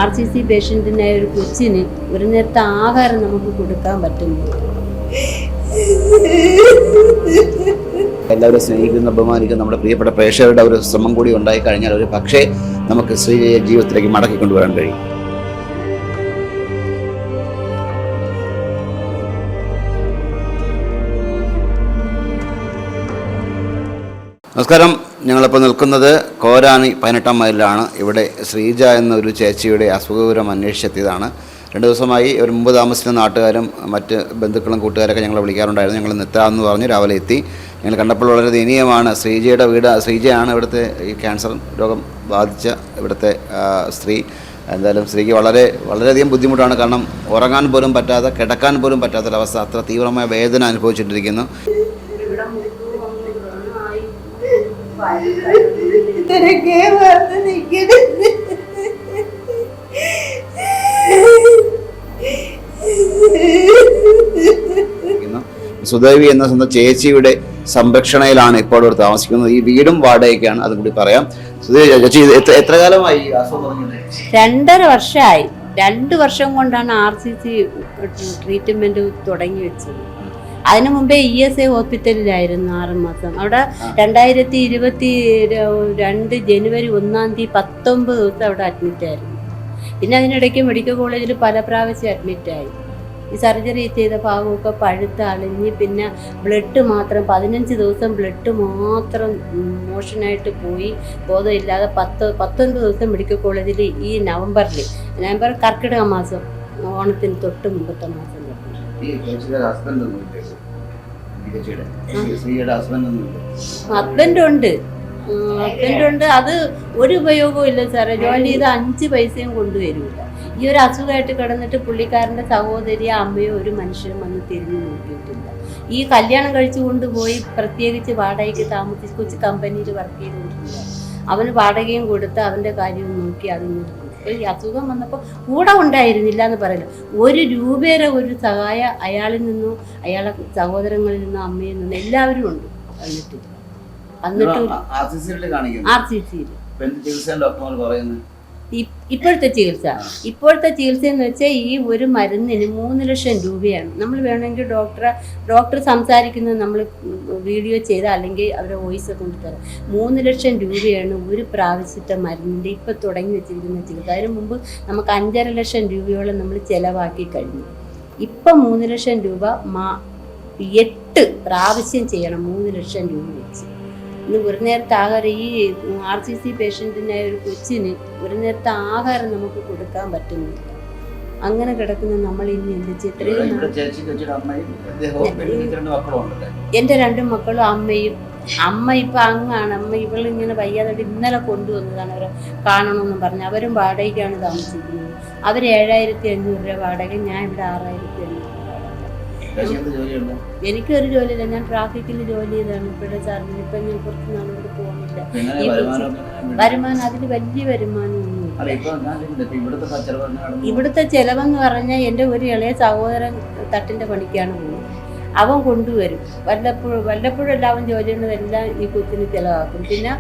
RCC പേഷ്യൻറ്റിനായ ഒരു കൊച്ചിന് ഒരു നേരത്തെ ആഹാരം നമുക്ക് കൊടുക്കാൻ പറ്റുന്നില്ല. എല്ലാവരും സ്നേഹിക്കുന്ന ബഹുമാനിക്കുന്ന നമ്മുടെ പ്രിയപ്പെട്ട പ്രേക്ഷകരുടെ ഒരു ശ്രമം കൂടി ഉണ്ടായി കഴിഞ്ഞാൽ ഒരു പക്ഷേ നമുക്ക് ശ്രീജയെ ജീവിതത്തിലേക്ക് മടക്കി കൊണ്ടുവരാൻ കഴിയും. നമസ്കാരം. ഞങ്ങളിപ്പോൾ നിൽക്കുന്നത് കോരാനി 18-ാം മൈലിലാണ്. ഇവിടെ ശ്രീജ എന്നൊരു ചേച്ചിയുടെ അസുഖവിവരം അന്വേഷിച്ചെത്തിയതാണ്. 2 ദിവസമായി ഒരു മുമ്പ് താമസിക്കുന്ന നാട്ടുകാരും മറ്റ് ബന്ധുക്കളും കൂട്ടുകാരൊക്കെ ഞങ്ങളെ വിളിക്കാറുണ്ടായിരുന്നു. ഞങ്ങൾ എത്താമെന്ന് പറഞ്ഞ് രാവിലെ എത്തി. ഞങ്ങൾ കണ്ടപ്പോൾ വളരെ ദയനീയമാണ്. ശ്രീജയുടെ വീട്, ശ്രീജയാണ് ഇവിടുത്തെ ഈ ക്യാൻസർ രോഗം ബാധിച്ച ഇവിടുത്തെ സ്ത്രീ. എന്തായാലും സ്ത്രീക്ക് വളരെയധികം ബുദ്ധിമുട്ടാണ്. കാരണം ഉറങ്ങാൻ പോലും പറ്റാതെ, കിടക്കാൻ പോലും പറ്റാത്തൊരവസ്ഥ, അത്ര തീവ്രമായ വേദന അനുഭവിച്ചിട്ടിരിക്കുന്നു. സുദേവി എന്ന സ്വന്തം ചേച്ചിയുടെ സംരക്ഷണയിലാണ് ഇപ്പോൾ ഇവിടെ താമസിക്കുന്നത്. ഈ വീടും വാടകയ്ക്കാണ്, അതും കൂടി പറയാം. ചേച്ചി എത്ര കാലമായി? 2.5 വർഷമായി. 2 വർഷം കൊണ്ടാണ് RCC ട്രീറ്റ്മെന്റ് തുടങ്ങി വെച്ചത്. അതിനു മുമ്പേ ESI ഹോസ്പിറ്റലിലായിരുന്നു 6 മാസം. അവിടെ 2022 ജനുവരി 1-ാം തീയതി 19 ദിവസം അവിടെ അഡ്മിറ്റായിരുന്നു. പിന്നെ അതിനിടയ്ക്ക് മെഡിക്കൽ കോളേജിൽ പല പ്രാവശ്യം അഡ്മിറ്റായി. ഈ സർജറി ചെയ്ത ഭാഗമൊക്കെ പഴുത്ത് അളിഞ്ഞ്, പിന്നെ ബ്ലഡ് മാത്രം 15 ദിവസം ബ്ലഡ് മാത്രം മോഷനായിട്ട് പോയി, ബോധമില്ലാതെ 19 ദിവസം മെഡിക്കൽ കോളേജിൽ ഈ നവംബർ കർക്കിടക മാസം, ഓണത്തിന് തൊട്ട് മുമ്പത്തെ മാസം. ഹസ്ബൻഡുണ്ട്. അത് ഒരു ഉപയോഗവും ഇല്ല സാറേ. ജോലി ചെയ്ത് 5 പൈസയും കൊണ്ടുവരില്ല. ഈ ഒരു അസുഖമായിട്ട് കിടന്നിട്ട് പുള്ളിക്കാരൻ്റെ സഹോദരിയോ അമ്മയോ ഒരു മനുഷ്യരും വന്ന് തിരിഞ്ഞു നോക്കിയിട്ടില്ല. ഈ കല്യാണം കഴിച്ചു കൊണ്ടുപോയി പ്രത്യേകിച്ച് വാടകയ്ക്ക് താമസിച്ച് കൊച്ചു കമ്പനിയിൽ വർക്ക് ചെയ്തുകൊണ്ടിരിക്കുക. അവന് വാടകയും കൊടുത്ത് അവൻ്റെ കാര്യവും നോക്കി അതിന് ഈ അസുഖം വന്നപ്പോൾ കൂടെ ഉണ്ടായിരുന്നില്ല എന്ന് പറയില്ല. 1 രൂപയുടെ ഒരു സഹായം അയാളിൽ നിന്നും, അയാളെ സഹോദരങ്ങളിൽ നിന്നും, അമ്മയിൽ നിന്നും എല്ലാവരും ഉണ്ട്. RCCയിൽ ഇപ്പോഴത്തെ ചികിത്സ എന്ന് വെച്ചാൽ ഈ ഒരു മരുന്നിന് 3 ലക്ഷം രൂപയാണ്. നമ്മൾ വേണമെങ്കിൽ ഡോക്ടർ സംസാരിക്കുന്നത് നമ്മൾ വീഡിയോ ചെയ്താൽ അല്ലെങ്കിൽ അവരെ വോയിസ് കൊണ്ടുതരാം. 3 ലക്ഷം രൂപയാണ് ഒരു പ്രാവശ്യത്തെ മരുന്നിൻ്റെ ഇപ്പം തുടങ്ങി വെച്ചിരിക്കുന്ന ചികിത്സ. അതിന് മുമ്പ് നമുക്ക് 5.5 ലക്ഷം രൂപയോളം നമ്മൾ ചിലവാക്കി കഴിഞ്ഞു. ഇപ്പം 3 ലക്ഷം രൂപ 8 പ്രാവശ്യം ചെയ്യണം. 3 ലക്ഷം രൂപ വെച്ച് ഇന്ന് ഒരു നേരത്തെ ആഹാരം, ഈ RCC പേഷ്യൻറ്റിനായ ഒരു കൊച്ചിന് ഒരു നേരത്തെ ആഹാരം നമുക്ക് കൊടുക്കാൻ പറ്റുന്നില്ല. അങ്ങനെ കിടക്കുന്ന നമ്മൾ ഇനി എന്ത് ചെയ്യും? എൻ്റെ 2 മക്കളും അമ്മയും. അമ്മ ഇപ്പം അങ്ങാണ്. ഇവളിങ്ങനെ വയ്യാതെ ഇന്നലെ കൊണ്ടുവന്നതാണ്. അവരെ കാണണമെന്ന് പറഞ്ഞ് അവരും വാടകയ്ക്കാണ് താമസിക്കുന്നത്. അവർ 7,500 രൂപ വാടക, ഞാൻ ഇവിടെ 6,500. എനിക്കൊരു ജോലിയില്ല. ഞാൻ ട്രാഫിക്കിൽ ജോലി ചെയ്താണ് ഇപ്പോഴത്തെ സാറിന്. ഇപ്പം ഞാൻ കുറച്ച് നാളുകൊണ്ട് പോകുന്നില്ല. വരുമാനം അതിന് വലിയ വരുമാനമൊന്നുമില്ല. ഇവിടുത്തെ ചെലവെന്ന് പറഞ്ഞാൽ എൻ്റെ ഒരു ഇളയ സഹോദരൻ തട്ടിൻ്റെ പണിക്കാണ് പോകുന്നത്. അവൻ കൊണ്ടുവരും. വല്ലപ്പോഴും അവൻ ജോലി ചെയ്യുന്നതെല്ലാം ഈ കൊച്ചിന് ചിലവാക്കും. പിന്നെ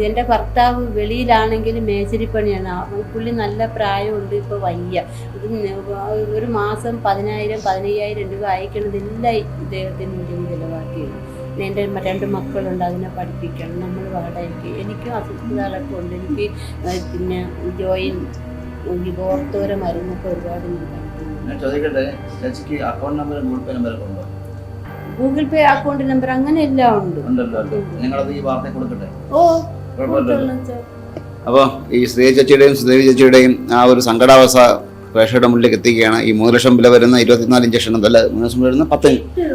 എൻ്റെ ഭർത്താവ് വെളിയിലാണെങ്കിൽ മേശരിപ്പണിയാണ്. പുള്ളി നല്ല പ്രായമുണ്ട്, ഇപ്പോൾ വയ്യ. ഒരു മാസം 10,000-15,000 രൂപ അയക്കണതെല്ലാം ഇദ്ദേഹത്തിന് വേണ്ടി ചിലവാക്കിയാണ്. എൻ്റെ 2 മക്കളുണ്ട്, അതിനെ പഠിപ്പിക്കണം. നമ്മൾ വാടകയ്ക്ക്. എനിക്കും അസ്വസ്ഥതകളൊക്കെ ഉണ്ട്. എനിക്ക് പിന്നെ ജോയിൻ ഓർത്തോര മരുന്നൊക്കെ ഒരുപാട് ഗൂഗിൾ പേ അക്കൗണ്ട് നമ്പർ അങ്ങനെ എല്ലാം ഉണ്ട്. അപ്പോൾ ഈ ശ്രീ ചേച്ചിയുടെയും സുദേവി ചേച്ചിയുടെയും ആ ഒരു സങ്കടാവസ്ഥ പ്രേക്ഷകരുടെ മുന്നിലേക്ക് എത്തിക്കുകയാണ്. ഈ 3 ലക്ഷം വില വരുന്ന 24 ഇഞ്ചക്ഷൻ അല്ല, 3 ലക്ഷം വരുന്ന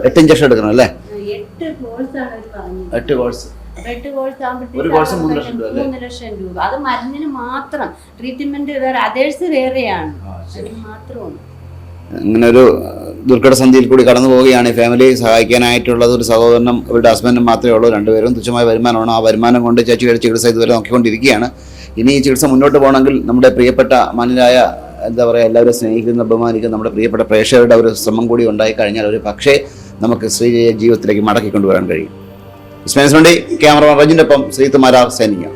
8 ഇഞ്ചക്ഷൻ എടുക്കണം അല്ലേ? 8 കോഴ്സ്. ഒരു കോഴ്സ് 3 ലക്ഷം രൂപ. അത് മരുന്നിന് മാത്രം. ട്രീറ്റ്മെന്റ് വേറെ, അതേഴ്സ് വേറെയാണ്. മാത്രമാണ്. ഇങ്ങനെ ഒരു ദുർഘടസന്ധിയിൽ കൂടി കടന്നു പോവുകയാണ്. ഈ ഫാമിലിയെ സഹായിക്കാനായിട്ടുള്ളത് ഒരു സഹോദരനും അവരുടെ ഹസ്ബൻഡും മാത്രമേ ഉള്ളൂ. 2 പേരും തുച്ഛമായ വരുമാനമാണ്. ആ വരുമാനം കൊണ്ട് ചേച്ചിയുടെ ചികിത്സ ഇതുവരെ നോക്കിക്കൊണ്ടിരിക്കുകയാണ്. ഇനി ഈ ചികിത്സ മുന്നോട്ട് പോകണമെങ്കിൽ നമ്മുടെ പ്രിയപ്പെട്ട മാന്യരായ എല്ലാവരും സ്നേഹിക്കുന്ന ബഹുമാനിക്കുന്ന നമ്മുടെ പ്രിയപ്പെട്ട പ്രേക്ഷകരുടെ ഒരു ശ്രമം കൂടി ഉണ്ടായി കഴിഞ്ഞാൽ ഒരു പക്ഷേ നമുക്ക് ശ്രീജയെ ജീവിതത്തിലേക്ക് മടക്കി കൊണ്ടുവരാൻ കഴിയും. ക്യാമറമാൻ റജിൻ്റെ ഒപ്പം ശ്രീത്തുമാരാർ സൈനിക.